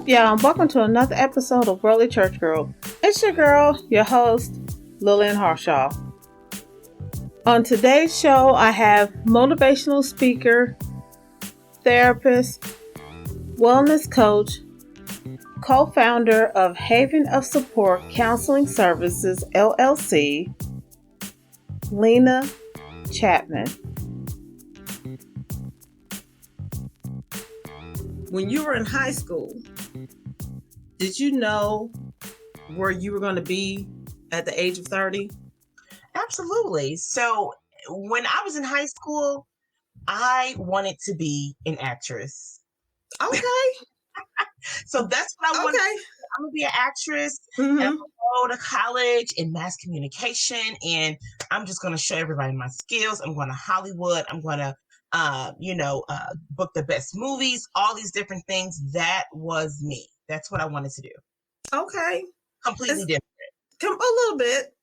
up, y'all? Welcome to another episode of Worldly Church Girl. It's your girl, your host, Lillian Harshaw. On today's show, I have motivational speaker, therapist, wellness coach, co-founder of Haven of Support Counseling Services, LLC, Lena Chapman. When you were in high school, did you know where you were going to be at the age of 30? Absolutely. So when I was in high school, I wanted to be an actress. Okay. So that's what I wanted. Okay. I'm going to be an actress. Mm-hmm. And I'm going to go to college in mass communication. And I'm just going to show everybody my skills. I'm going to Hollywood. I'm going to book the best movies, all these different things. That was me. That's what I wanted to do. Okay. Completely different. A little bit.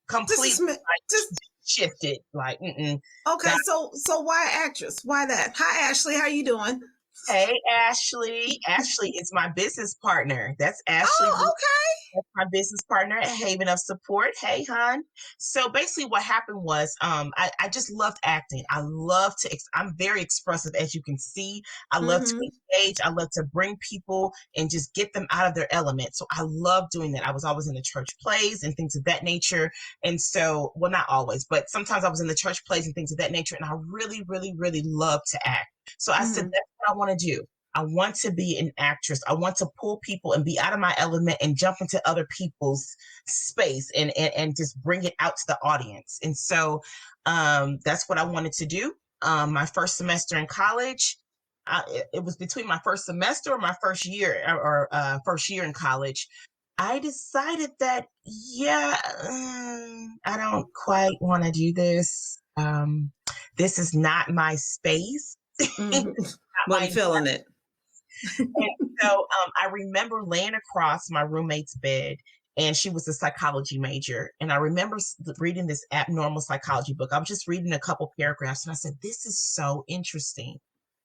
Completely just shifted. Okay. Okay, so why actress? Why that? Hi, Ashley. How you doing? Hey, Ashley. Ashley is my business partner. That's Ashley. Oh, okay. That's my business partner at Haven of Support. Hey, hon. So basically what happened was I just loved acting. I'm very expressive, as you can see. I love to engage. I love to bring people and just get them out of their element. So I love doing that. I was always in the church plays and things of that nature. And so, well, not always, but sometimes I was in the church plays and things of that nature. And I really, really, really love to act. So I said, that's what I want to do. I want to be an actress. I want to pull people and be out of my element and jump into other people's space and just bring it out to the audience. And so that's what I wanted to do. My first semester in college, it was between my first semester or my first year or first year in college. I decided that, I don't quite want to do this. This is not my space. Wasn't feeling it. And so I remember laying across my roommate's bed, and she was a psychology major. And I remember reading this abnormal psychology book. I was just reading a couple paragraphs, and I said, this is so interesting.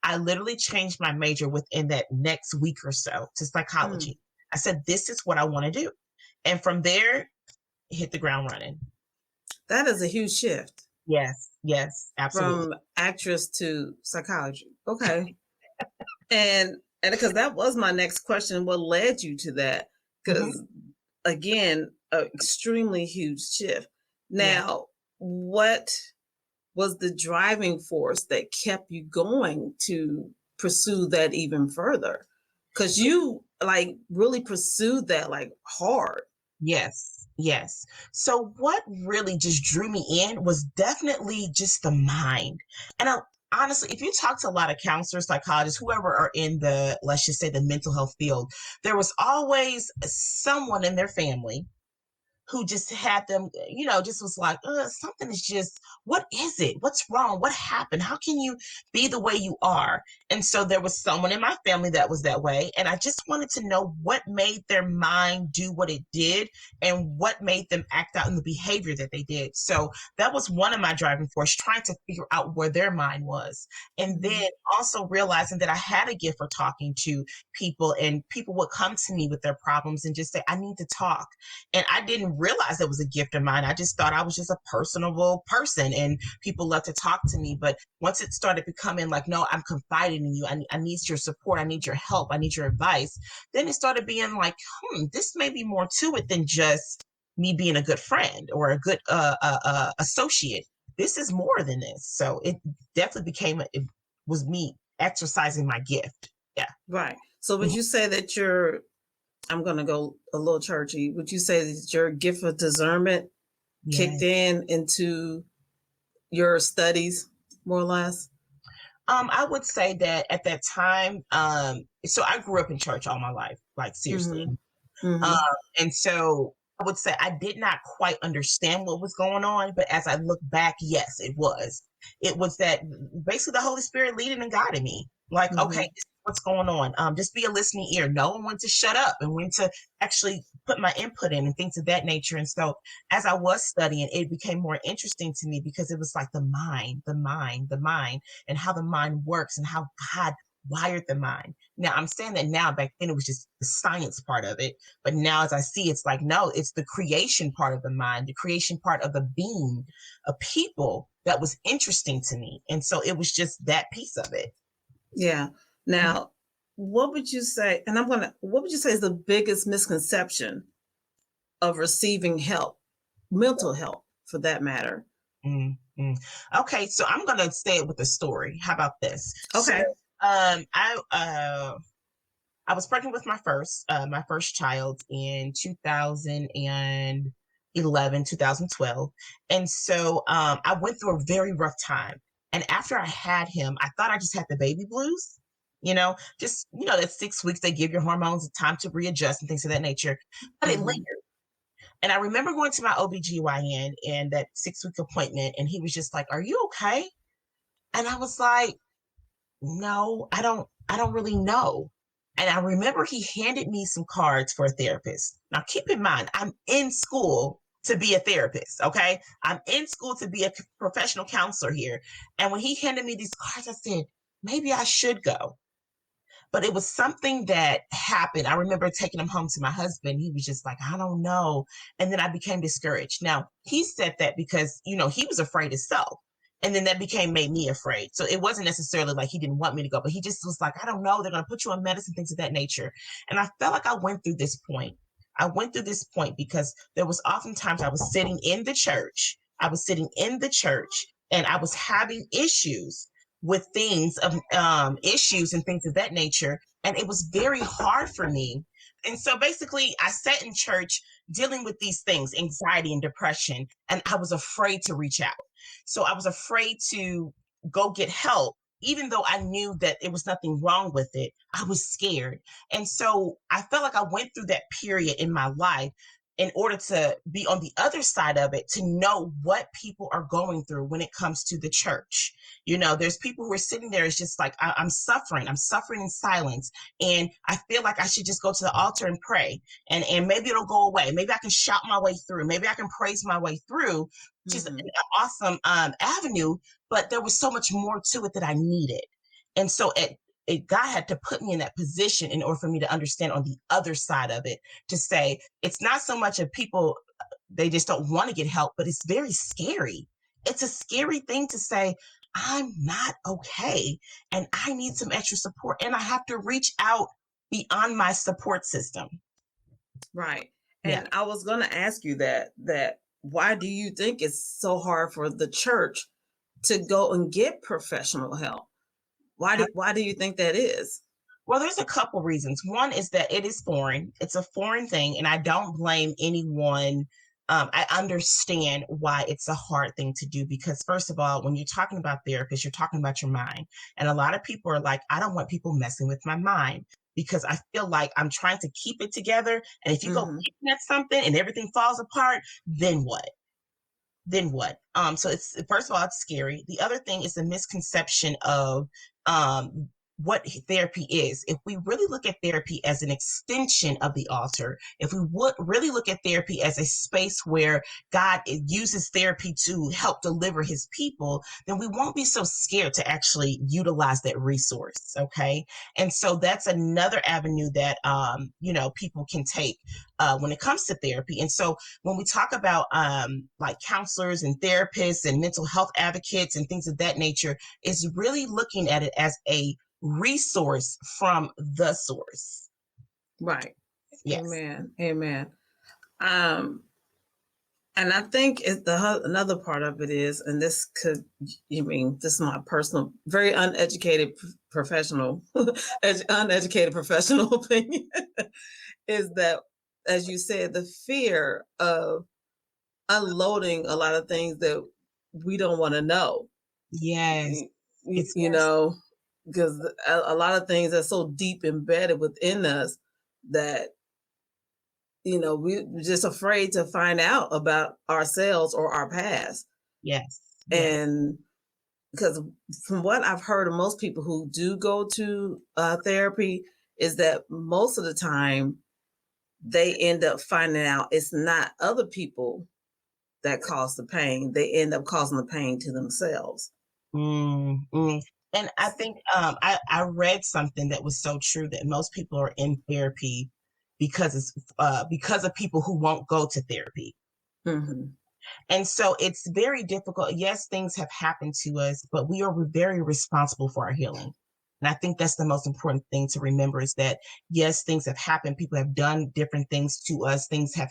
I literally changed my major within that next week or so to psychology. I said, this is what I want to do. And from there, hit the ground running. That is a huge shift. Yes, absolutely. From actress to psychology. Okay. and because that was my next question, what led you to that? Because again, an extremely huge shift. Now, what was the driving force that kept you going to pursue that even further? Because you really pursued that hard. Yes. So what really just drew me in was definitely just the mind. And honestly, if you talk to a lot of counselors, psychologists, whoever are in the, let's just say, the mental health field, there was always someone in their family who just had them, just was like, something is just, what is it? What's wrong? What happened? How can you be the way you are? And so there was someone in my family that was that way. And I just wanted to know what made their mind do what it did and what made them act out in the behavior that they did. So that was one of my driving force, trying to figure out where their mind was. And then also realizing that I had a gift for talking to people, and people would come to me with their problems and just say, I need to talk. And I didn't realize it was a gift of mine. I just thought I was just a personable person and people love to talk to me. But once it started becoming like, no, I'm confiding in you. I need your support. I need your help. I need your advice. Then it started being like, this may be more to it than just me being a good friend or a good associate. This is more than this. So it definitely it was me exercising my gift. Yeah. Right. So would you say that I'm going to go a little churchy. Would you say that your gift of discernment kicked into your studies, more or less? I would say that at that time, so I grew up in church all my life, seriously. And so I would say I did not quite understand what was going on, but as I look back, yes, it was. It was that basically the Holy Spirit leading and guiding me. Okay, this is what's going on. Just be a listening ear. Know when to shut up and when to actually put my input in and things of that nature. And so as I was studying, it became more interesting to me because it was like the mind, and how the mind works and how God wired the mind. Now I'm saying that now, back then it was just the science part of it. But now as I see, it's like, no, it's the creation part of the mind, the creation part of the being, a people that was interesting to me. And so it was just that piece of it. Yeah. Now, what would you say, what would you say is the biggest misconception of receiving help, mental help for that matter? Mm-hmm. Okay, so I'm gonna say it with a story. How about this? Okay. So, I was pregnant with my first child in 2011, 2012, and so I went through a very rough time. And after I had him, I thought I just had the baby blues. That 6 weeks they give your hormones time to readjust and things of that nature, but it lingered. And I remember going to my OBGYN and that 6 week appointment, and he was just like, "Are you okay?" And I was like, "No, I don't really know." And I remember he handed me some cards for a therapist. Now keep in mind, I'm in school to be a therapist, okay? I'm in school to be a professional counselor here. And when he handed me these cards, I said, maybe I should go. But it was something that happened. I remember taking him home to my husband. He was just like, I don't know. And then I became discouraged. Now, he said that because, he was afraid himself. And then that made me afraid. So it wasn't necessarily like he didn't want me to go, but he just was like, I don't know. They're going to put you on medicine, things of that nature. And I felt like I went through this point. I went through this point because there was oftentimes I was sitting in the church. I was sitting in the church and I was having issues with things of issues and things of that nature. And it was very hard for me. And so basically, I sat in church dealing with these things, anxiety and depression, and I was afraid to reach out. So I was afraid to go get help, even though I knew that there was nothing wrong with it. I was scared. And so I felt like I went through that period in my life in order to be on the other side of it, to know what people are going through when it comes to the church. There's people who are sitting there, it's just like, I'm suffering in silence. And I feel like I should just go to the altar and pray. And maybe it'll go away. Maybe I can shout my way through. Maybe I can praise my way through, which is an awesome avenue. But there was so much more to it that I needed. And so God had to put me in that position in order for me to understand on the other side of it, to say it's not so much of people, they just don't want to get help, but it's very scary. It's a scary thing to say, I'm not okay and I need some extra support and I have to reach out beyond my support system. Right. And I was going to ask you that why do you think it's so hard for the church to go and get professional help? Why do you think that is? Well, there's a couple reasons. One is that it is foreign. It's a foreign thing, and I don't blame anyone. I understand why it's a hard thing to do because, first of all, when you're talking about therapists, you're talking about your mind. And a lot of people are like, I don't want people messing with my mind because I feel like I'm trying to keep it together. And if you go looking at something and everything falls apart, then what? So it's, first of all, it's scary. The other thing is the misconception of what therapy is. If we really look at therapy as an extension of the altar, if we would really look at therapy as a space where God uses therapy to help deliver his people, then we won't be so scared to actually utilize that resource. Okay. And so that's another avenue that, people can take when it comes to therapy. And so when we talk about like counselors and therapists and mental health advocates and things of that nature, is really looking at it as a resource from the source. Right. Yes. Amen. And I think another part of it is, and this is my personal, very uneducated professional opinion, is that, as you said, the fear of unloading a lot of things that we don't want to know. Yes. Because a lot of things are so deep embedded within us that, we're just afraid to find out about ourselves or our past. Yes. And because from what I've heard of most people who do go to therapy is that most of the time they end up finding out it's not other people that cause the pain. They end up causing the pain to themselves. And And I think I read something that was so true that most people are in therapy because of people who won't go to therapy. Mm-hmm. And so it's very difficult. Yes, things have happened to us, but we are very responsible for our healing. And I think that's the most important thing to remember is that, yes, things have happened. People have done different things to us. Things have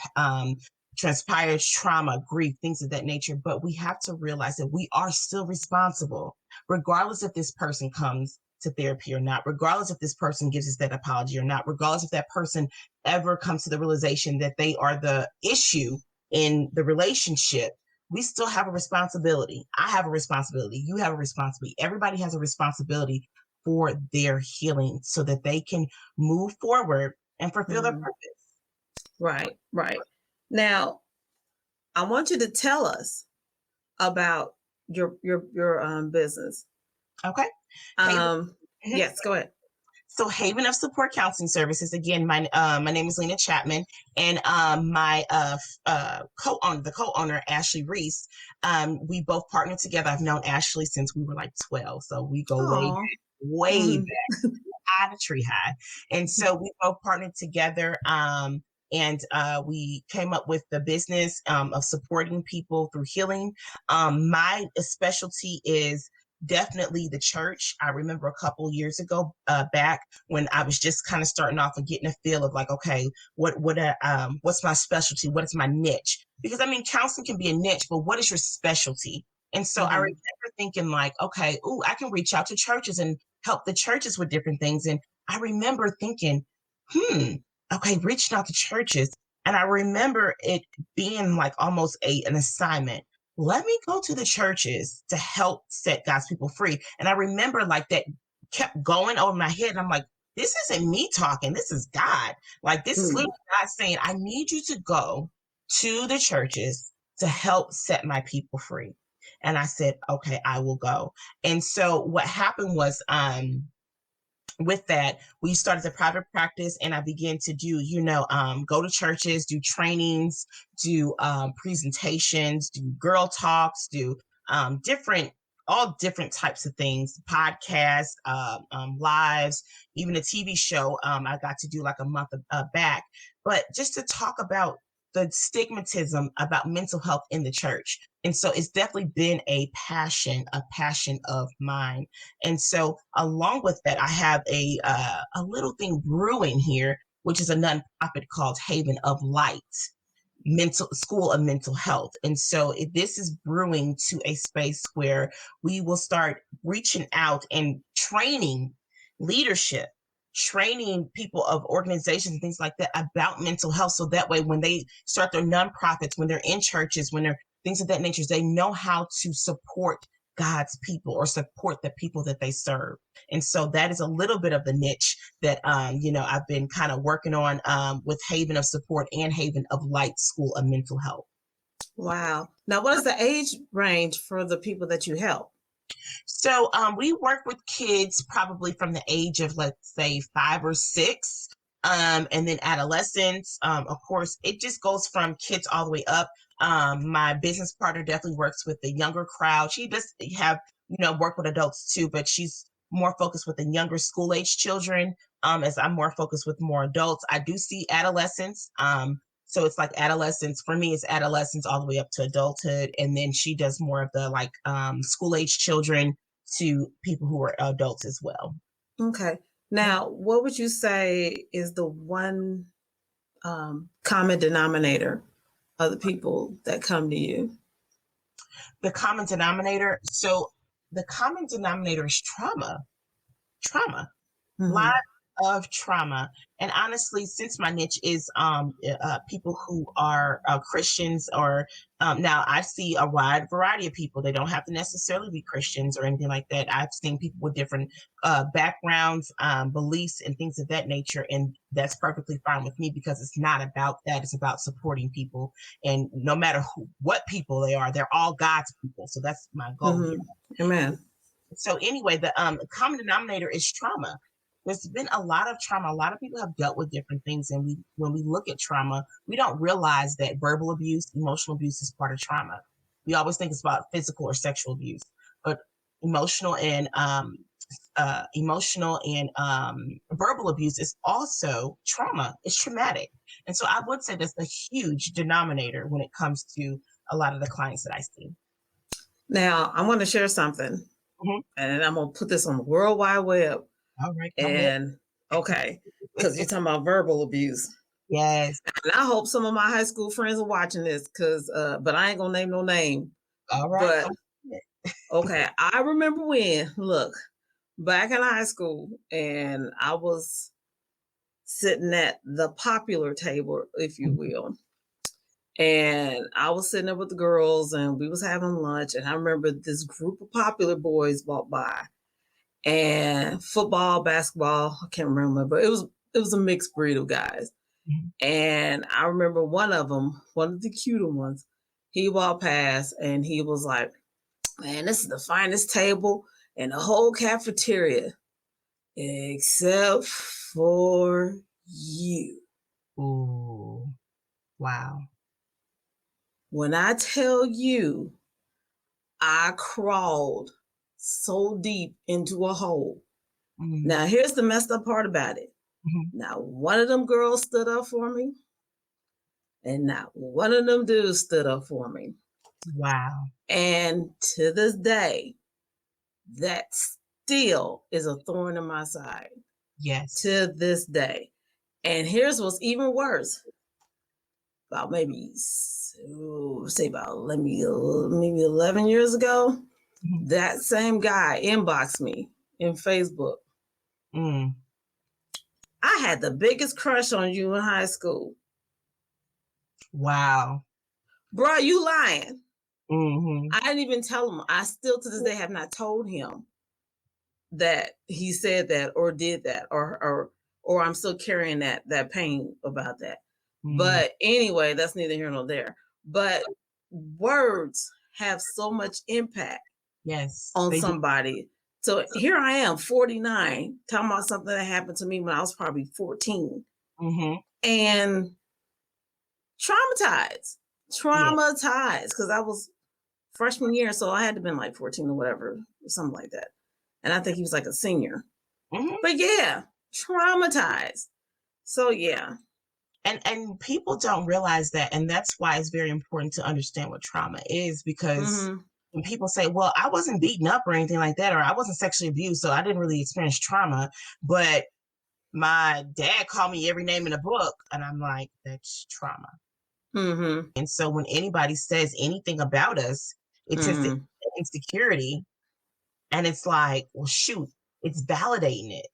transpired, trauma, grief, things of that nature. But we have to realize that we are still responsible, regardless if this person comes to therapy or not, regardless if this person gives us that apology or not, regardless if that person ever comes to the realization that they are the issue in the relationship. We still have a responsibility. I have a responsibility. You have a responsibility. Everybody has a responsibility for their healing so that they can move forward and fulfill their purpose. Right, right. Now, I want you to tell us about your business. Okay. Yes, go ahead. So Haven of Support Counseling Services. Again, my name is Lena Chapman, and my co-owner, the co-owner Ashley Reese. We both partnered together. I've known Ashley since we were like 12, so we go way back, high to tree high. And so we both partnered together. And we came up with the business of supporting people through healing. My specialty is definitely the church. I remember a couple years ago back when I was just kind of starting off and getting a feel of like, okay, what's my specialty? What is my niche? Because I mean, counseling can be a niche, but what is your specialty? And so I remember thinking like, okay, I can reach out to churches and help the churches with different things. And I remember thinking, okay, reaching out to churches. And I remember it being like almost an assignment. Let me go to the churches to help set God's people free. And I remember like that kept going over my head. And I'm like, this isn't me talking. This is God. Like this is literally God saying, I need you to go to the churches to help set my people free. And I said, okay, I will go. And so what happened was, with that, we started the private practice and I began to do, go to churches, do trainings, do presentations, do girl talks, do all different types of things, podcasts, lives, even a TV show I got to do like a month back. But just to talk about the stigmatism about mental health in the church. And so it's definitely been a passion of mine. And so along with that, I have a little thing brewing here, which is a nonprofit called Haven of Light, School of Mental Health. And so this is brewing to a space where we will start reaching out and training leadership, training people of organizations and things like that about mental health. So that way, when they start their nonprofits, when they're in churches, when they're things of that nature, they know how to support God's people or support the people that they serve. And so that is a little bit of the niche that, I've been kind of working on with Haven of Support and Haven of Light School of Mental Health. Wow. Now, what is the age range for the people that you help? So we work with kids probably from the age of, let's say, 5 or 6. And then adolescents, of course, it just goes from kids all the way up. My business partner definitely works with the younger crowd. She does have, work with adults too, but she's more focused with the younger school age children, as I'm more focused with more adults. I do see adolescents. So it's like adolescents. For me, it's adolescents all the way up to adulthood. And then she does more of the like school age children to people who are adults as well. Okay. Now, what would you say is the one common denominator of the people that come to you? The common denominator. So the common denominator is trauma. A lot of trauma. And honestly, since my niche is people who are Christians, or now I see a wide variety of people. They don't have to necessarily be Christians or anything like that. I've seen people with different backgrounds, beliefs, and things of that nature. And that's perfectly fine with me because it's not about that. It's about supporting people. And no matter what people they are, they're all God's people. So that's my goal here. Amen. So anyway, the common denominator is trauma. There's been a lot of trauma. A lot of people have dealt with different things. And when we look at trauma, we don't realize that verbal abuse, emotional abuse is part of trauma. We always think it's about physical or sexual abuse, but emotional and emotional and verbal abuse is also trauma. It's traumatic. And so I would say that's a huge denominator when it comes to a lot of the clients that I see. Now, I want to share something, Mhm. and I'm going to put this on the World Wide Web. All right, And okay, because you're talking about verbal abuse. Yes. And I hope some of my high school friends are watching this, because but I ain't gonna name no name. All right. But okay, I remember when, look, back in high school, and I was sitting at the popular table, if you will. And I was sitting there with the girls, and we was having lunch, and I remember this group of popular boys walked by, and football, basketball, I can't remember, but it was a mixed breed of guys. And I remember one of them, one of the cuter ones, he walked past and he was like, "Man, this is the finest table in the whole cafeteria, except for you." Ooh, wow. When I tell you, I crawled so deep into a hole. Mm-hmm. Now, here's the messed up part about it. Mm-hmm. Now, one of them girls stood up for me, and not one of them dudes stood up for me. Wow. And to this day, that still is a thorn in my side. Yes. To this day. And here's what's even worse. About maybe 11 years ago, that same guy inboxed me in Facebook. I had the biggest crush on you in high school. Wow. Bro, you lying. Mm-hmm. I didn't even tell him. I still to this day have not told him that he said that or did that, or I'm still carrying that pain about that. But anyway, that's neither here nor there. But words have so much impact on somebody. So here I am, 49, talking about something that happened to me when I was probably 14. And traumatized, because I was freshman year, so I had to have been like 14 or whatever, something like that. And I think he was like a senior. But yeah, traumatized. So yeah. And people don't realize that, and that's why it's very important to understand what trauma is, because when people say, well, I wasn't beaten up or anything like that, or I wasn't sexually abused, so I didn't really experience trauma, but my dad called me every name in the book, and I'm like, that's trauma. And so when anybody says anything about us, it's just insecurity, and it's like, well, shoot, it's validating it.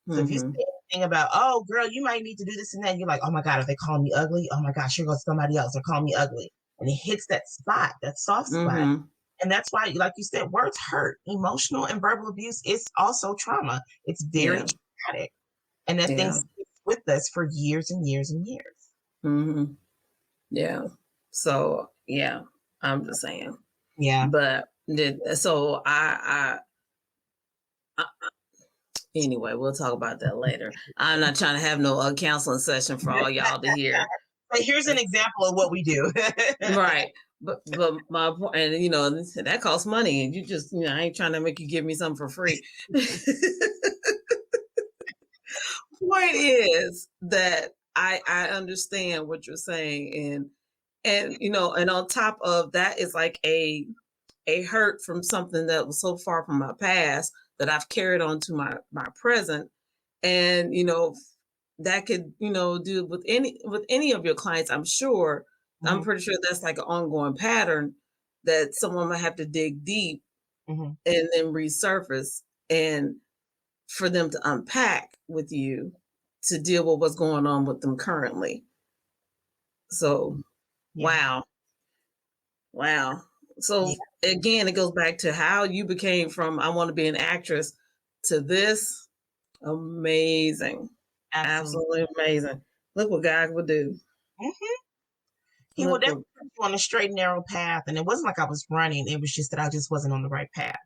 So if you say anything about, oh, girl, you might need to do this and that, you're like, oh my God, are they calling me ugly? Oh my gosh, here goes somebody else. They're calling me ugly. And it hits that spot, that soft spot. And that's why, like you said, words hurt. Emotional and verbal abuse is also trauma. It's very traumatic. And that thing sticks with us for years and years and years. Yeah. So, yeah, I'm just saying. Yeah. But so anyway, we'll talk about that later. I'm not trying to have no counseling session for all y'all to hear. But here's an example of what we do. Right. But my point, and that costs money, and you just, I ain't trying to make you give me something for free. Point is that I understand what you're saying, and and on top of that is like a hurt from something that was so far from my past that I've carried on to my present, and that could do with any of your clients. I'm sure. I'm pretty sure that's like an ongoing pattern that someone might have to dig deep and then resurface, and for them to unpack with you to deal with what's going on with them currently. So, wow. So again, it goes back to how you became from I want to be an actress to this. Amazing. Absolutely amazing. Look what God would do. He would definitely put you on a straight and narrow path. And it wasn't like I was running. It was just that I just wasn't on the right path.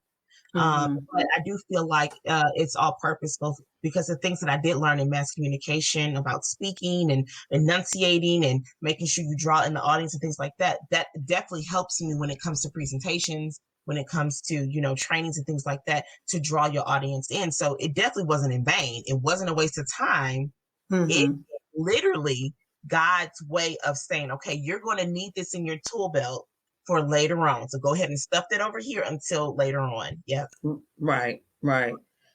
But I do feel like it's all purposeful, because the things that I did learn in mass communication about speaking and enunciating and making sure you draw in the audience and things like that, that definitely helps me when it comes to presentations, when it comes to, trainings and things like that to draw your audience in. So it definitely wasn't in vain. It wasn't a waste of time. It literally God's way of saying, okay, you're going to need this in your tool belt for later on. So go ahead and stuff that over here until later on. Yep. Right.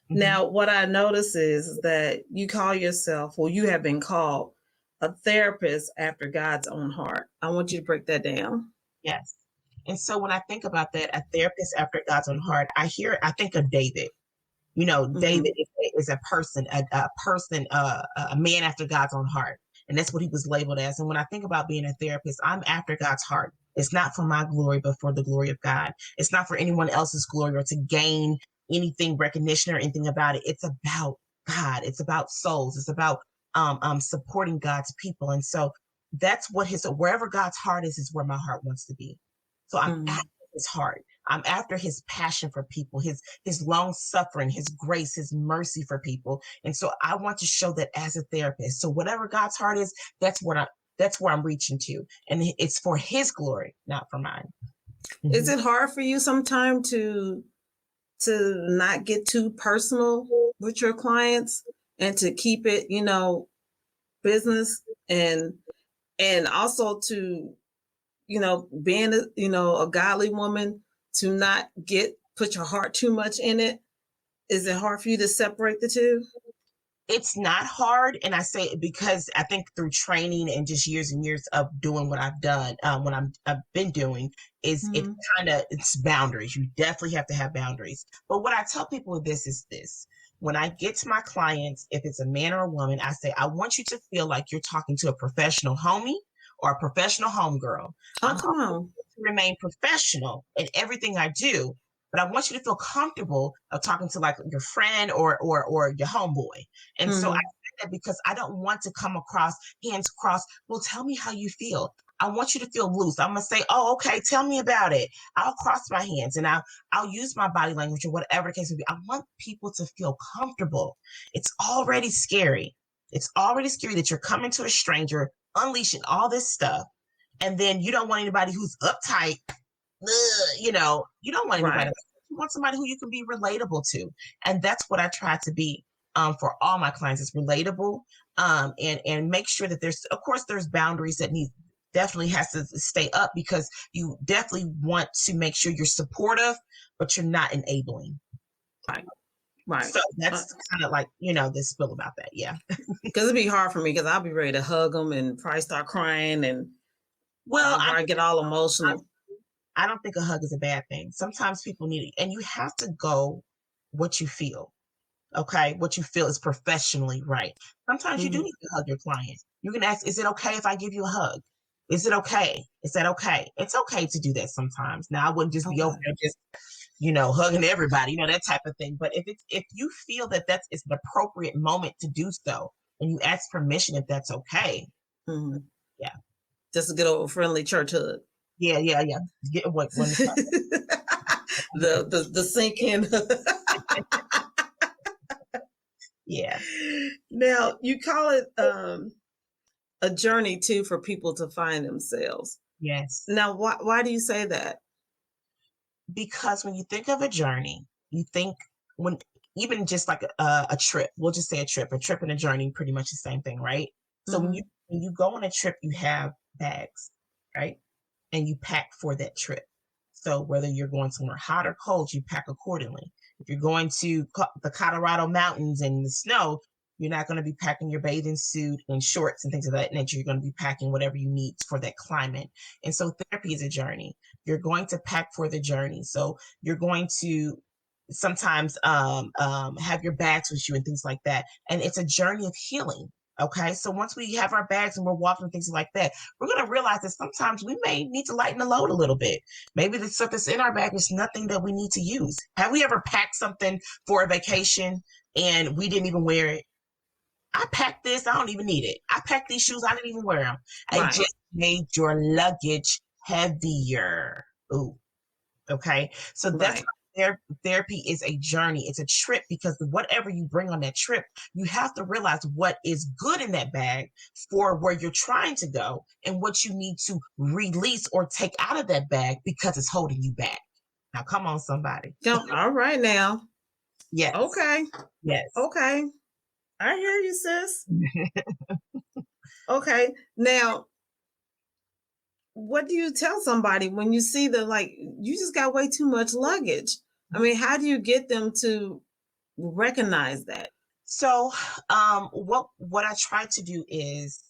Now, what I notice is that you call yourself, well, you have been called a therapist after God's own heart. I want you to break that down. Yes. And so when I think about that, a therapist after God's own heart, I think of David. David is a person, a man after God's own heart. And that's what he was labeled as. And when I think about being a therapist, I'm after God's heart. It's not for my glory, but for the glory of God. It's not for anyone else's glory or to gain anything, recognition or anything about it. It's about God. It's about souls. It's about supporting God's people. And so that's what wherever God's heart is where my heart wants to be. So I'm after his heart. I'm after his passion for people, his long suffering, his grace, his mercy for people. And so I want to show that as a therapist. So whatever God's heart is, that's where I'm reaching to. And it's for his glory, not for mine. Is it hard for you sometimes to not get too personal with your clients and to keep it, business and also to, being a godly woman, to not put your heart too much in it? Is it hard for you to separate the two? It's not hard. And I say it because I think through training and just years and years of doing what I've done, I've been doing is it's boundaries. You definitely have to have boundaries. But what I tell people with this is this. When I get to my clients, if it's a man or a woman, I say, I want you to feel like you're talking to a professional homie or a professional homegirl. Oh, come on. To remain professional in everything I do, but I want you to feel comfortable of talking to like your friend or your homeboy. And so I say that because I don't want to come across hands crossed. Well, tell me how you feel. I want you to feel loose. I'm going to say, oh, okay, tell me about it. I'll cross my hands and I'll use my body language or whatever the case may be. I want people to feel comfortable. It's already scary. It's already scary that you're coming to a stranger, unleashing all this stuff. And then you don't want anybody who's uptight. You don't want anybody. Right. You want somebody who you can be relatable to. And that's what I try to be for all my clients. It's relatable and make sure that there's boundaries that definitely has to stay up because you definitely want to make sure you're supportive, but you're not enabling. Right. So that's kind of like, the spill about that. Yeah. Because it'd be hard for me because I'll be ready to hug them and probably start crying and I get all emotional. I don't think a hug is a bad thing. Sometimes people need it, and you have to go what you feel. Okay. What you feel is professionally right. Sometimes you do need to hug your client. You can ask, is it okay if I give you a hug? Is it okay? Is that okay? It's okay to do that sometimes. Now I wouldn't just be over there just, hugging everybody, that type of thing. But if you feel that it's an appropriate moment to do so, and you ask permission if that's okay. Yeah. Just a good old friendly church hug. Yeah. Get what when the sink in. Yeah. Now you call it a journey too for people to find themselves. Yes. Now, why do you say that? Because when you think of a journey, you think even just like a trip, we'll just say a trip and a journey, pretty much the same thing, right? So when you go on a trip, you have bags, right? And you pack for that trip. So whether you're going somewhere hot or cold, you pack accordingly. If you're going to the Colorado mountains and the snow, you're not going to be packing your bathing suit and shorts and things of that nature. You're going to be packing whatever you need for that climate. And so therapy is a journey. You're going to pack for the journey. So you're going to sometimes have your bags with you and things like that. And it's a journey of healing. Okay. So once we have our bags and we're walking and things like that, we're going to realize that sometimes we may need to lighten the load a little bit. Maybe the stuff that's in our bag is nothing that we need to use. Have we ever packed something for a vacation and we didn't even wear it? I packed this. I don't even need it. I packed these shoes. I didn't even wear them. Right. It just made your luggage heavier. Ooh. Okay. So that's therapy is a journey. It's a trip because whatever you bring on that trip, you have to realize what is good in that bag for where you're trying to go and what you need to release or take out of that bag because it's holding you back. Now, come on, somebody. All right now. Yes. Okay. Yes. Okay. I hear you, sis. Okay. Now, what do you tell somebody when you see the like you just got way too much luggage? I mean, how do you get them to recognize that? So, what I try to do is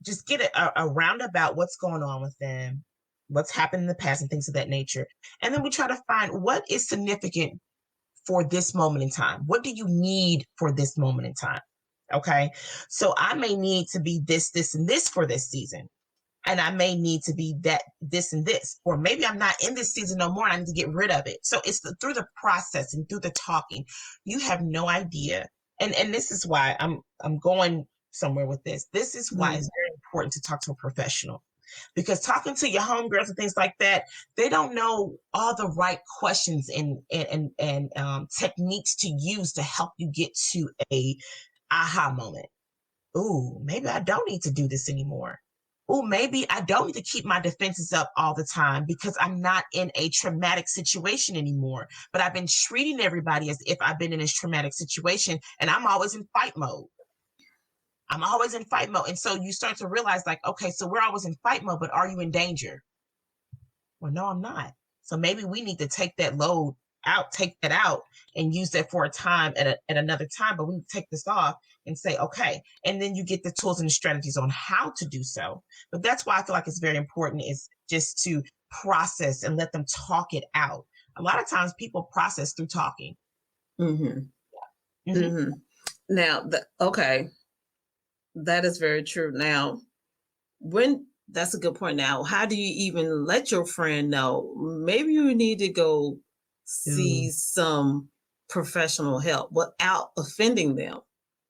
just get a roundabout what's going on with them, what's happened in the past, and things of that nature, and then we try to find what is significant for this moment in time. What do you need for this moment in time? Okay, so I may need to be this, this, and this for this season. And I may need to be that, this, and this, or maybe I'm not in this season no more. And I need to get rid of it. So it's through the process and through the talking. You have no idea, and this is why I'm going somewhere with this. This is why it's very important to talk to a professional, because talking to your homegirls and things like that, they don't know all the right questions and techniques to use to help you get to a aha moment. Ooh, maybe I don't need to do this anymore. Oh, maybe I don't need to keep my defenses up all the time because I'm not in a traumatic situation anymore. But I've been treating everybody as if I've been in this traumatic situation, and I'm always in fight mode. I'm always in fight mode. And so you start to realize, like, okay, so we're always in fight mode, but are you in danger? Well, no, I'm not. So maybe we need to take that load out, take that out, and use that for a time at another time. But we need to take this off and say, okay. And then you get the tools and the strategies on how to do so. But that's why I feel like it's very important is just to process and let them talk it out. A lot of times people process through talking. Now, okay, that is very true. Now, that's a good point. Now, how do you even let your friend know? Maybe you need to go see some professional help without offending them.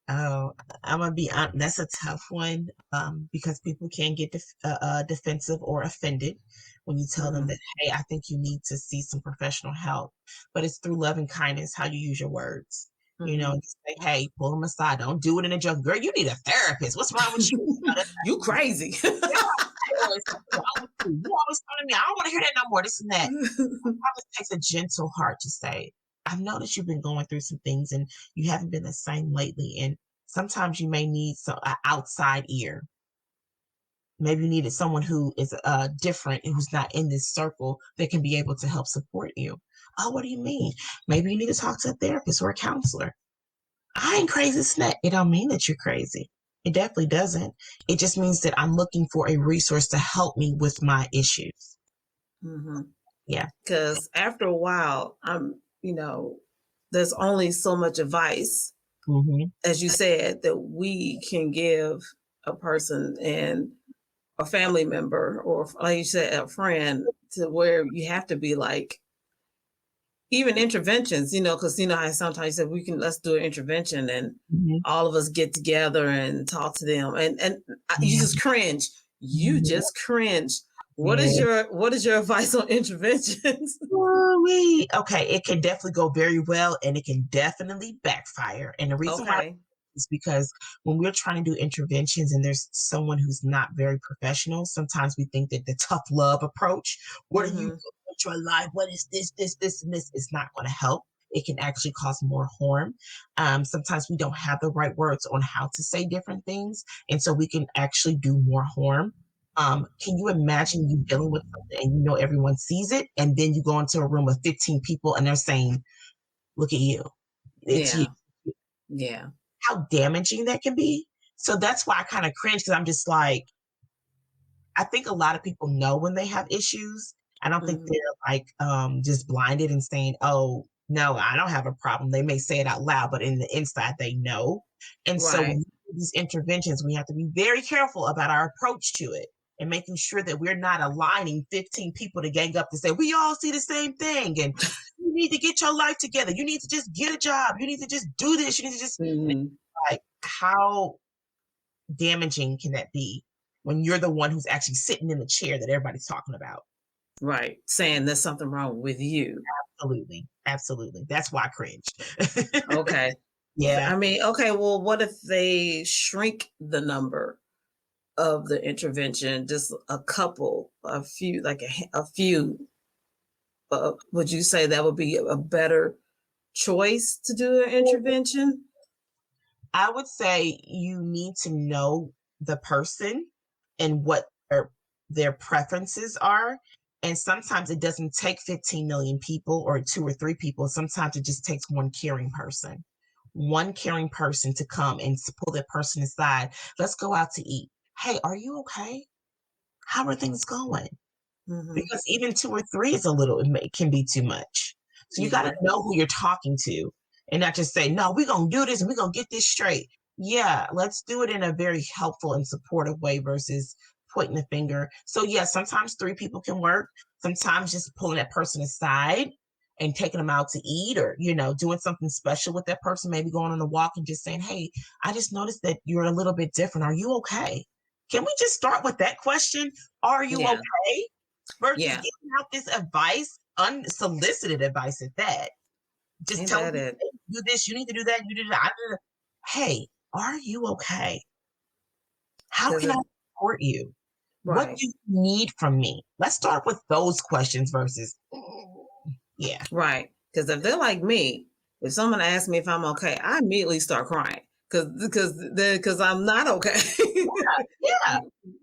Oh, I'm gonna be honest. That's a tough one because people can get defensive or offended when you tell them that, hey, I think you need to see some professional help. But it's through love and kindness how you use your words. You know, just say, hey, pull them aside. Don't do it in a joke. Girl, you need a therapist. What's wrong with you? You crazy. You always telling me, I don't want to hear that no more. This and that. It probably takes a gentle heart to say, I've noticed you've been going through some things and you haven't been the same lately. And sometimes you may need an outside ear. Maybe you needed someone who is different and who's not in this circle that can be able to help support you. Oh, what do you mean? Maybe you need to talk to a therapist or a counselor. I ain't crazy, snack. It don't mean that you're crazy. It definitely doesn't. It just means that I'm looking for a resource to help me with my issues. Yeah. Because after a while, there's only so much advice, as you said, that we can give a person and a family member, or like you said, a friend, to where you have to be like, even interventions, because how sometimes you said let's do an intervention and all of us get together and talk to them, and you just cringe. You just cringe. What is your advice on interventions? Okay, it can definitely go very well, and it can definitely backfire. And the reason why is because when we're trying to do interventions and there's someone who's not very professional, sometimes we think that the tough love approach, what are you doing with your life? What is this, and this is not going to help. It can actually cause more harm. Sometimes we don't have the right words on how to say different things, and so we can actually do more harm. Can you imagine you dealing with something and everyone sees it, and then you go into a room of 15 people and they're saying, look at you. It's you. Yeah. How damaging that can be. So that's why I kind of cringe, because I'm just like, I think a lot of people know when they have issues. I don't think they're like just blinded and saying, oh, no, I don't have a problem. They may say it out loud, but in the inside they know. And so when we do these interventions, we have to be very careful about our approach to it and making sure that we're not aligning 15 people to gang up to say, we all see the same thing. And you need to get your life together. You need to just get a job. You need to just do this. You need to just like, how damaging can that be when you're the one who's actually sitting in the chair that everybody's talking about? Right. Saying there's something wrong with you. Absolutely. Absolutely. That's why I cringed. Okay. Yeah. I mean, okay, well, what if they shrink the number of the intervention, just a couple, a few, like a few, would you say that would be a better choice to do an intervention? I would say you need to know the person and what their preferences are. And sometimes it doesn't take 15 million people or 2 or 3 people. Sometimes it just takes one caring person to come and pull that person aside. Let's go out to eat. Hey, are you okay? How are things going? Mm-hmm. Because even 2 or 3 is can be too much. So you got to know who you're talking to and not just say, no, we're going to do this and we're going to get this straight. Yeah, let's do it in a very helpful and supportive way versus pointing the finger. So yeah, sometimes 3 people can work. Sometimes just pulling that person aside and taking them out to eat, or, doing something special with that person, maybe going on a walk and just saying, hey, I just noticed that you're a little bit different. Are you okay? Can we just start with that question? Are you okay? Versus giving out this advice, unsolicited advice at that. Just telling you, do this, you need to do that, you do that. Hey, are you okay? How can I support you? Right. What do you need from me? Let's start with those questions versus, Right. Because if they're like me, if someone asks me if I'm okay, I immediately start crying because I'm not okay.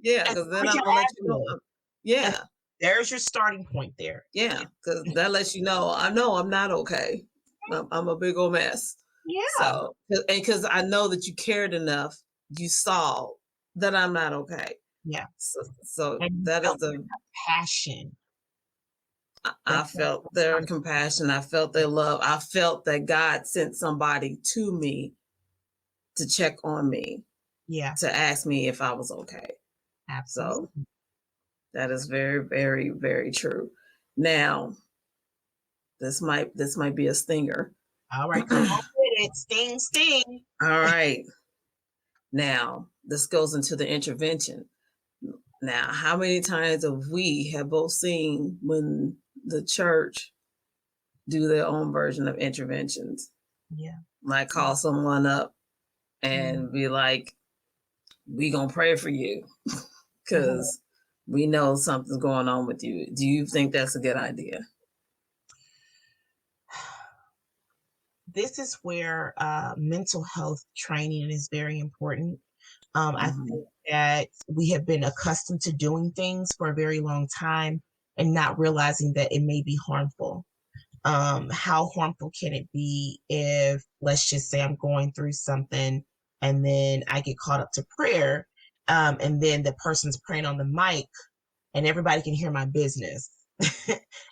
Yeah. Because then I'm gonna let you know. Yeah. And there's your starting point there. Yeah. Because that lets you know I know I'm not okay. I'm a big old mess. Yeah. So, and because I know that you cared enough, you saw that I'm not okay. Yeah. So that is the passion. I felt their compassion. I felt their love. I felt that God sent somebody to me to check on me. Yeah. To ask me if I was okay. Absolutely. So that is very, very, very true. Now, this might be a stinger. All right, come on with it. Sting. All right. Now, this goes into the intervention. Now, how many times have both seen when the church do their own version of interventions? Yeah. Like call someone up and be like, we gonna pray for you because we know something's going on with you. Do you think that's a good idea? This is where mental health training is very important. I think that we have been accustomed to doing things for a very long time and not realizing that it may be harmful. How harmful can it be if, let's just say, I'm going through something and then I get caught up to prayer, and then the person's praying on the mic and everybody can hear my business.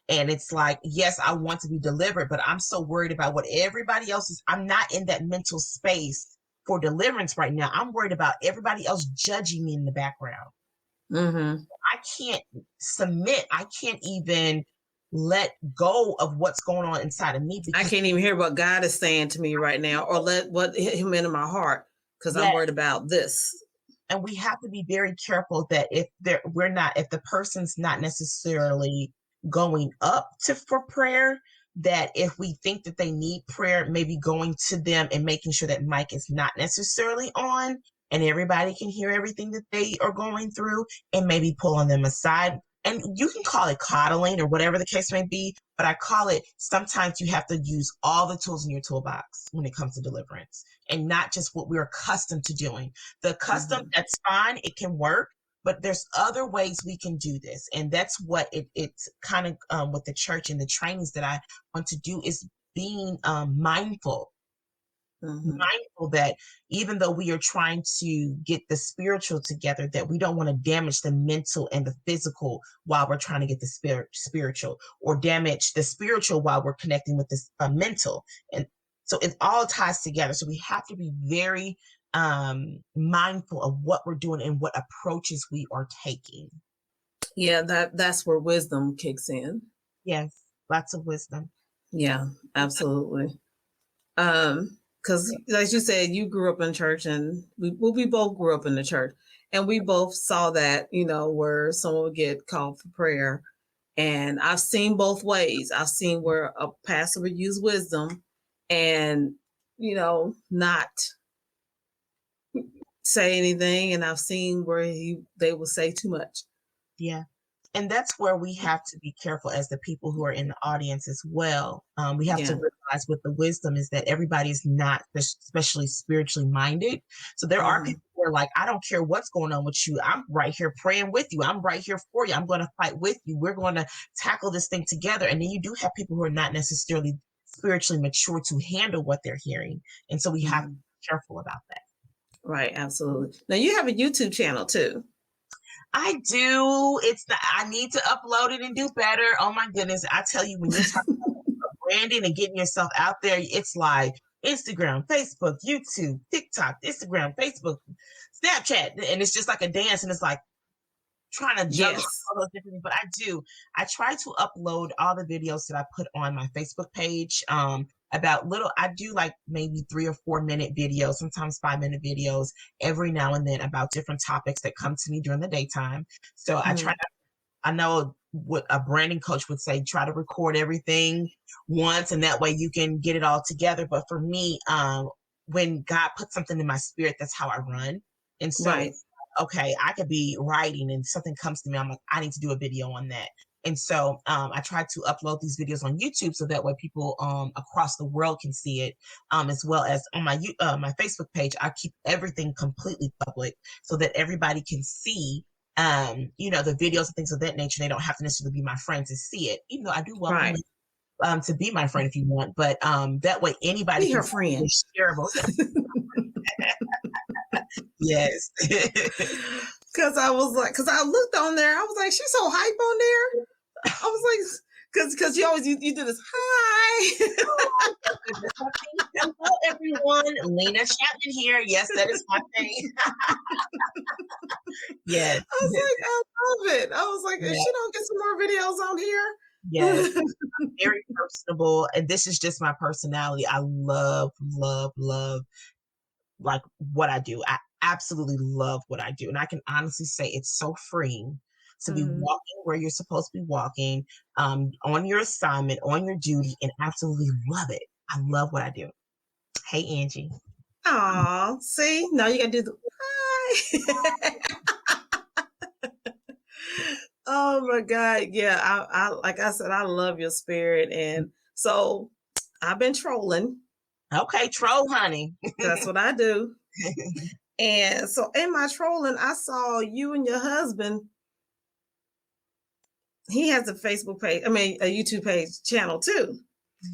And it's like, yes, I want to be delivered, but I'm so worried about what everybody else is. I'm not in that mental space for deliverance right now. I'm worried about everybody else judging me in the background. I can't submit. I can't even let go of what's going on inside of me. I can't even hear what God is saying to me right now, or let what hit him into my heart, because I'm worried about this. And we have to be very careful that if the person's not necessarily going up for prayer, that if we think that they need prayer, maybe going to them and making sure that mic is not necessarily on and everybody can hear everything that they are going through, and maybe pulling them aside. And you can call it coddling or whatever the case may be, but I call it, sometimes you have to use all the tools in your toolbox when it comes to deliverance, and not just what we're accustomed to doing. The custom, that's fine, it can work, but there's other ways we can do this. And that's what it's kind of with the church and the trainings that I want to do, is being mindful. Mindful that even though we are trying to get the spiritual together, that we don't want to damage the mental and the physical while we're trying to get the spiritual, or damage the spiritual while we're connecting with this mental. And so it all ties together. So we have to be very mindful of what we're doing and what approaches we are taking. Yeah, that's where wisdom kicks in. Yes, lots of wisdom. Yeah, absolutely. Because as you said, you grew up in church, and we both grew up in the church, and we both saw that, where someone would get called for prayer. And I've seen both ways. I've seen where a pastor would use wisdom and, not say anything. And I've seen where they will say too much. Yeah. And that's where we have to be careful as the people who are in the audience as well. We have to Yeah. realize what the wisdom is that everybody is not especially spiritually minded. So there are Mhm. people who are like, I don't care what's going on with you. I'm right here praying with you. I'm right here for you. I'm going to fight with you. We're going to tackle this thing together. And then you do have people who are not necessarily spiritually mature to handle what they're hearing. And so we have to Mhm. be careful about that. Right, absolutely. Now you have a YouTube channel too. I do. I need to upload it and do better. Oh my goodness. I tell you, when you're talking about branding and getting yourself out there, it's like Instagram, Facebook, YouTube, TikTok, Instagram, Facebook, Snapchat. And it's just like a dance. And it's like trying to juggle Yes. all those different things. But I try to upload all the videos that I put on my Facebook page. I do like maybe 3 or 4 minute videos, sometimes 5 minute videos every now and then about different topics that come to me during the daytime. So Mhm. I know what a branding coach would say, try to record everything once and that way you can get it all together. But for me, when God puts something in my spirit, that's how I run. And so Right. it's okay, I could be writing and something comes to me. I'm like, I need to do a video on that. And so I try to upload these videos on YouTube so that way people across the world can see it, as well as on my Facebook page. I keep everything completely public so that everybody can see, the videos and things of that nature. They don't have to necessarily be my friend to see it, even though I do welcome Right. you to be my friend if you want. But that way anybody Be can her see friend. it's shareable. Yes. Because I looked on there. I was like, she's so hype on there. I was like, because you do this. Hi. Oh, my goodness. Hello, everyone. Lena Chapman here. Yes, that is my thing. Yes. I was like, I love it. I was like, if Yeah. she don't get some more videos on Yes. here. Very personable. And this is just my personality. I love, love, love like what I do. I absolutely love what I do. And I can honestly say it's so freeing to be Mhm. walking where you're supposed to be walking, on your assignment, on your duty, and absolutely love it. I love what I do. Hey, Angie. Aw, see, now you gotta do the hi. Oh my God. Yeah, I like I said, I love your spirit. And so I've been trolling. Okay, troll honey. That's what I do. And so in my trolling, I saw you and your husband. He has a Facebook page, I mean, a YouTube page channel too.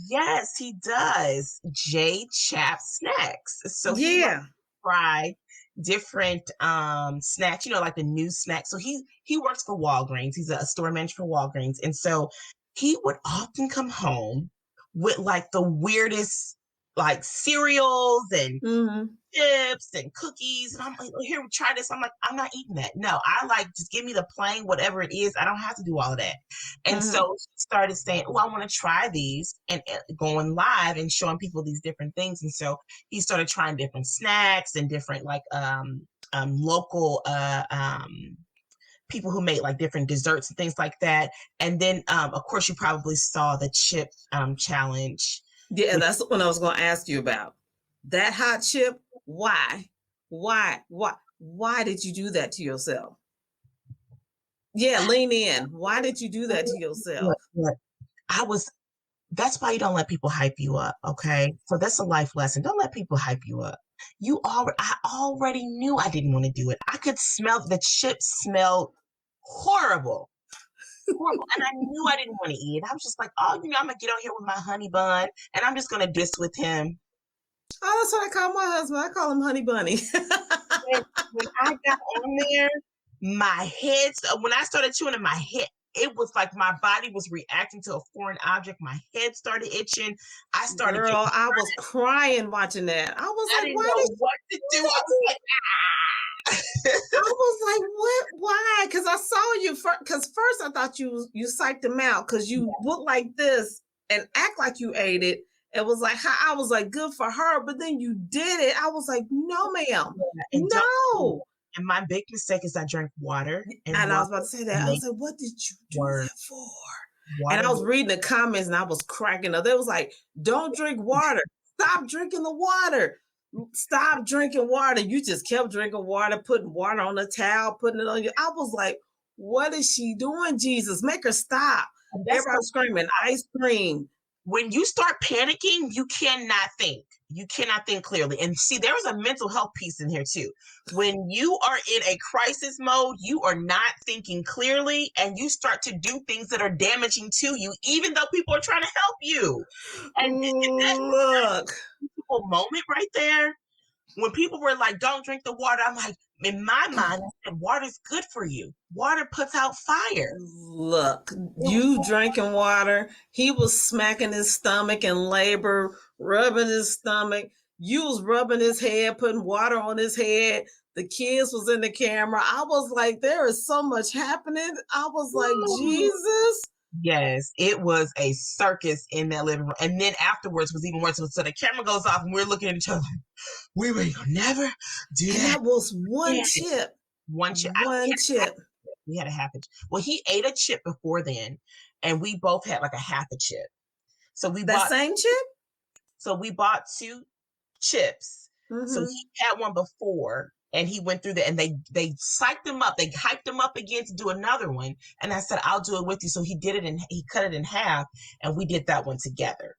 Yes, he does. J Chap Snacks. So he likes Yeah. to fry different snacks, like the new snacks. So he works for Walgreens. He's a store manager for Walgreens. And so he would often come home with like the weirdest like cereals and Hmm. chips and cookies. And I'm like, "Oh, here, try this." I'm like, I'm not eating that. No, I like just give me the plain, whatever it is. I don't have to do all of that. And so Hmm. he started saying, "Oh, I want to try these," and going live and showing people these different things. And so he started trying different snacks and different like local people who made like different desserts and things like that. And then of course you probably saw the chip challenge, Yeah, which that's what I was going to ask you about. That hot chip, why? Why did you do that to yourself? Yeah, lean in. Why did you do that to yourself? what I was that's why you don't let people hype you up, okay? So that's a life lesson. Don't let people hype you up. I already knew I didn't want to do it. I could smell the chips smelled horrible. Horrible. And I knew I didn't want to eat it. I was just like, oh, I'm gonna get on here with my honey bun and I'm just gonna diss with him. Oh, that's what I call my husband. I call him Honey Bunny. When I got on there, when I started chewing in my head, it was like my body was reacting to a foreign object. My head started itching. I started Girl, getting I was crying watching that. I was I like, didn't why know did what to do. I was like, I was like, what? Why? Because I saw you because first I thought you psyched him out because you look like this and act like you ate it. It was like I was like, good for her, but then you did it. I was like, no, ma'am, and no. and my big mistake is I drank water and And I water was about to say that. I was like, what did you do word. that for? And Water I was reading the comments and I was cracking up. They was like, don't drink water. Stop drinking the water. Stop drinking water. You just kept drinking water, putting water on the towel, putting it on you. I was like, what is she doing, Jesus? Make her stop. And that's Everybody screaming, ice cream. when you start panicking, you cannot think. You cannot think clearly. And see, there was a mental health piece in here too. When you are in a crisis mode, you are not thinking clearly and you start to do things that are damaging to you, even though people are trying to help you. And that's Look. a moment right there. When people were like, don't drink the water, I'm like, in my mind, I said, water's good for you. Water puts out fire. Look, you drinking water. He was smacking his stomach in labor, rubbing his stomach. You was rubbing his head, putting water on his head. The kids was in the camera. I was like, there is so much happening. I was like, Jesus. Yes, it was a circus in that living room. And then afterwards was even worse. So the camera goes off and we're looking at each other like, we will never do that. And that was one chip. One chip. One chip. We had a half a chip. Well, he ate a chip before then, and we both had like a half a chip. So we bought same chip? So we bought 2 chips. Mm-hmm. So he had one before. And he went through that and they psyched him up. They hyped him up again to do another one. And I said, I'll do it with you. So he did it and he cut it in half and we did that one together.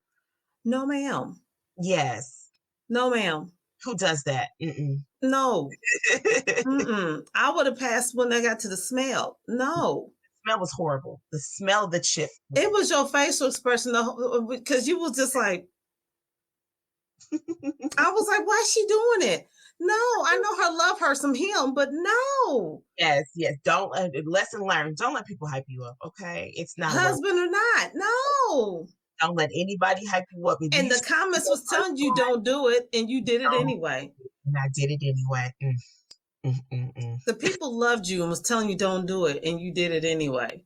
No, ma'am. Yes. No, ma'am. Who does that? Mm-mm. No. Mm-mm. I would have passed when I got to the smell. No. The smell was horrible. The smell of the chip. It was your facial expression because you was just like, I was like, why is she doing it? No, I know her, love her some him, but no. Yes. Don't, lesson learned. Don't let people hype you up, okay? It's not husband or not. No. Don't let anybody hype you up. And the comments was telling you don't do it, and you did it anyway. And I did it anyway. The people loved you and was telling you don't do it, and you did it anyway.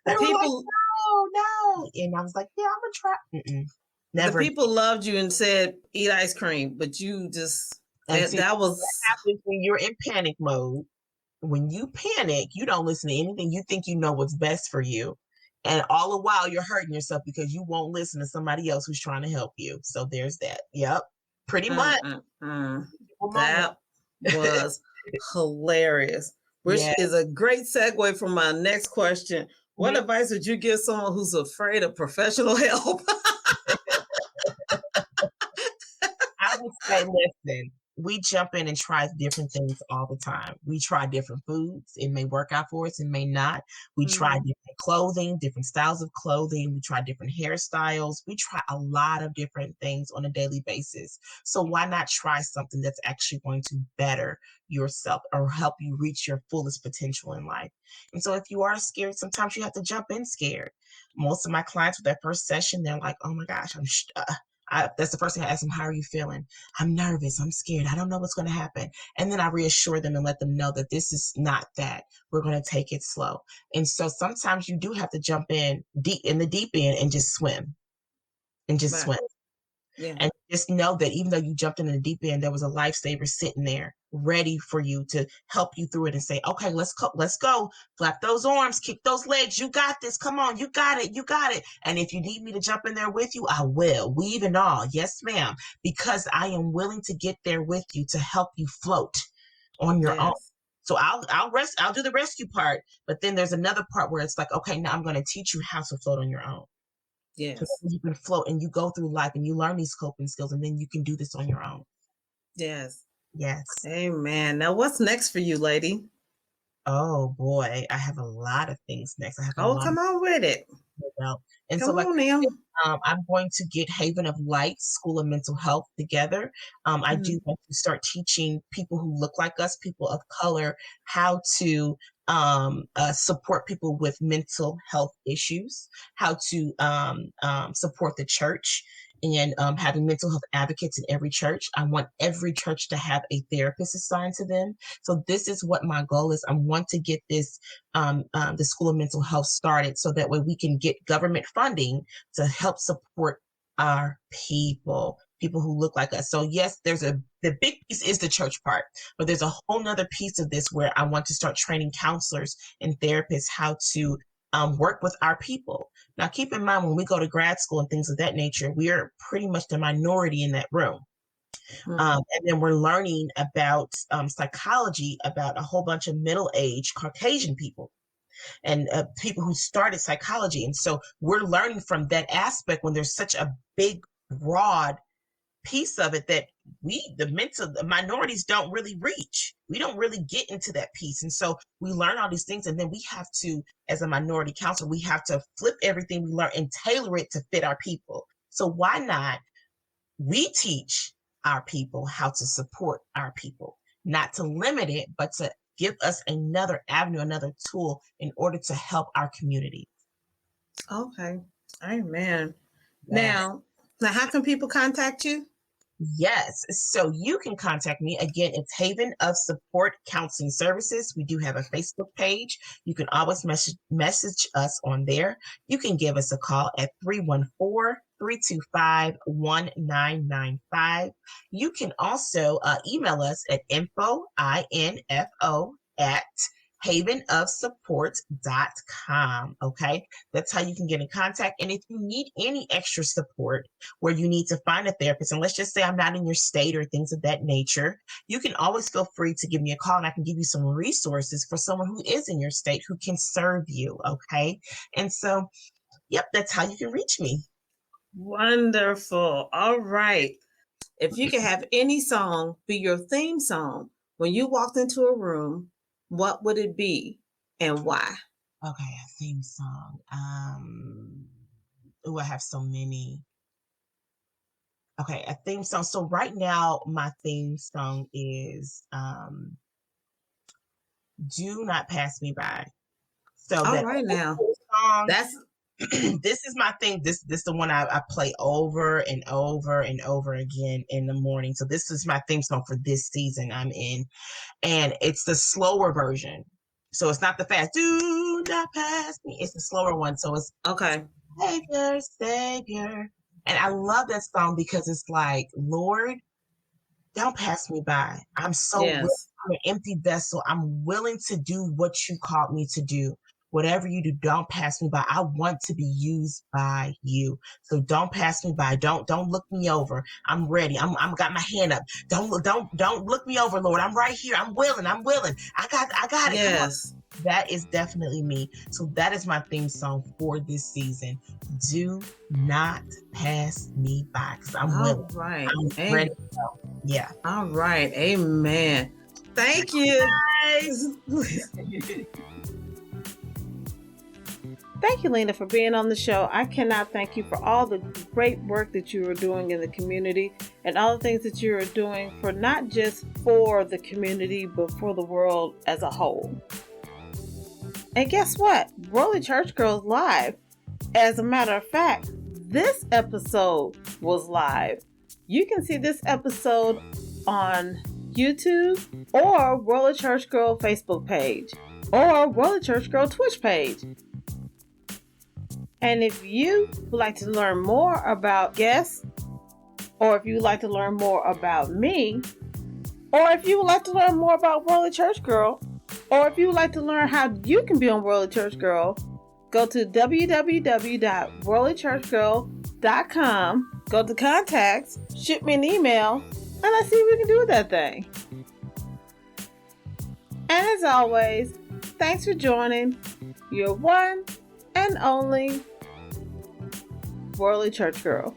The people, like, no. And I was like, yeah, I'm gonna try. Never. The people loved you and said, eat ice cream, but you just... that was what happens when you're in panic mode. When you panic, you don't listen to anything. You think you know what's best for you. And all the while you're hurting yourself because you won't listen to somebody else who's trying to help you. So there's that. Yep. Pretty much. That was hilarious. Which is a great segue from my next question. What advice would you give someone who's afraid of professional help? I would say, listen, we jump in and try different things all the time. We try different foods. It may work out for us, it may not. We try different clothing, different styles of clothing. We try different hairstyles. We try a lot of different things on a daily basis. So why not try something that's actually going to better yourself or help you reach your fullest potential in life? And so if you are scared, sometimes you have to jump in scared. Most of my clients with their first session, they're like, oh my gosh, that's the first thing I ask them, how are you feeling? I'm nervous. I'm scared. I don't know what's going to happen. And then I reassure them and let them know that this is not that. We're going to take it slow. And so sometimes you do have to jump in the deep end and just swim. Swim. Yeah. And just know that even though you jumped in the deep end, there was a lifesaver sitting there ready for you to help you through it and say, okay, let's go. Flap those arms, kick those legs. You got this. Come on. You got it. And if you need me to jump in there with you, I will. Weave and all. Yes, ma'am. Because I am willing to get there with you to help you float on your own. So I'll do the rescue part, but then there's another part where it's like, okay, now I'm going to teach you how to float on your own. Yes. So you can float and you go through life and you learn these coping skills and then you can do this on your own. Yes. Yes. Amen. Now what's next for you, lady? Oh boy, I have a lot of things next. Come on with it. And come on now. I'm going to get Haven of Light School of Mental Health together. I do want to start teaching people who look like us, people of color, how to support people with mental health issues, how to support the church, and having mental health advocates in every church. I want every church to have a therapist assigned to them. So this is what my goal is. I want to get this, the School of Mental Health started so that way we can get government funding to help support our people who look like us. So yes, the big piece is the church part, but there's a whole nother piece of this where I want to start training counselors and therapists how to work with our people. Now, keep in mind, when we go to grad school and things of that nature, we are pretty much the minority in that room. And then we're learning about psychology about a whole bunch of middle-aged Caucasian people. and people who started psychology. And so we're learning from that aspect when there's such a big, broad piece of it that the minorities don't really reach. We don't really get into that piece. And so we learn all these things, and then we have to, as a minority counselor, we have to flip everything we learn and tailor it to fit our people. So why not we teach our people how to support our people, not to limit it, but to give us another avenue, another tool in order to help our community. Okay. Amen. Yes. Now, how can people contact you? Yes. So you can contact me. Again, it's Haven of Support Counseling Services. We do have a Facebook page. You can always message us on there. You can give us a call at 314-325-1995. You can also email us at info at havenofsupport.com. Okay. That's how you can get in contact. And if you need any extra support where you need to find a therapist, and let's just say I'm not in your state or things of that nature, you can always feel free to give me a call, and I can give you some resources for someone who is in your state who can serve you. Okay. And so, yep, that's how you can reach me. Wonderful. All right. If you could have any song be your theme song when you walked into a room, what would it be and why? Okay, a theme song. I have so many. Okay, a theme song. So right now, my theme song is "Do Not Pass Me By." So All that right now, song. that's This is my thing. This the one I play over and over and over again in the morning. So this is my theme song for this season I'm in, and it's the slower version. So it's not the fast. Do not pass me. It's the slower one. So it's okay. Savior, Savior. And I love that song because it's like, Lord, don't pass me by. I'm so willing. Yes. I'm an empty vessel. I'm willing to do what you called me to do. Whatever you do, don't pass me by. I want to be used by you. So don't pass me by. Don't look me over. I'm ready. I'm got my hand up. Don't look me over, Lord. I'm right here. I'm willing. I got it. Yes. That is definitely me. So that is my theme song for this season. Do not pass me by, because I'm willing. Right. I'm ready to go. Yeah. All right. Amen. Thank you. Guys. Thank you, Lena, for being on the show. I cannot thank you for all the great work that you are doing in the community and all the things that you are doing for not just for the community, but for the world as a whole. And guess what? Worldly Church Girls Live. As a matter of fact, this episode was live. You can see this episode on YouTube or Worldly Church Girl Facebook page or Worldly Church Girl Twitch page. And if you would like to learn more about guests, or if you would like to learn more about me, or if you would like to learn more about Worldly Church Girl, or if you would like to learn how you can be on Worldly Church Girl, go to www.worldlychurchgirl.com, go to contacts, shoot me an email, and let's see what we can do with that thing. And as always, thanks for joining your one and only Worldly Church Girl.